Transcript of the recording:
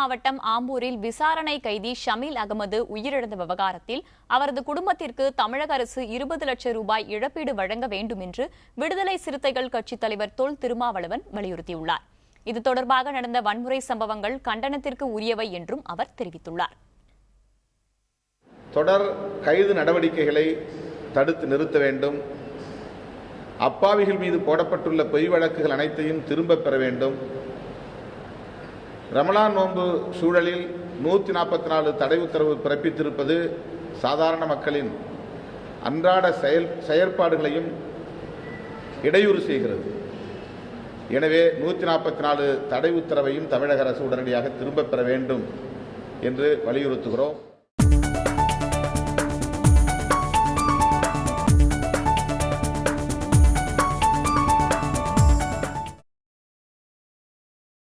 மாவட்டம் ஆம்பூரில் விசாரணை கைதி ஷமீல் அகமது உயிரிழந்த விவகாரத்தில் அவரது குடும்பத்திற்கு தமிழக அரசு 20 லட்சம் ரூபாய் இழப்பீடு வழங்க வேண்டும் என்று விடுதலை சிறுத்தைகள் கட்சித் தலைவர் தொல் திருமாவளவன் வலியுறுத்தியுள்ளார். இது தொடர்பாக நடந்த வன்முறை சம்பவங்கள் கண்டனத்திற்கு உரியவை என்றும் அவர் தெரிவித்துள்ளார். தொடர் கைது நடவடிக்கைகளை தடுத்து நிறுத்த வேண்டும். அப்பாவிகள் மீது போடப்பட்டுள்ள பொய் வழக்குகள் அனைத்தையும் திரும்பப் பெற வேண்டும். ரமலான் நோன்பு சூழலில் 144 தடை உத்தரவு பிறப்பித்திருப்பது சாதாரண மக்களின் அன்றாட செயற்பாடுகளையும் இடையூறு செய்கிறது. எனவே 144 தடை உத்தரவையும் தமிழக அரசு உடனடியாக திரும்பப் பெற வேண்டும் என்று வலியுறுத்துகிறோம்.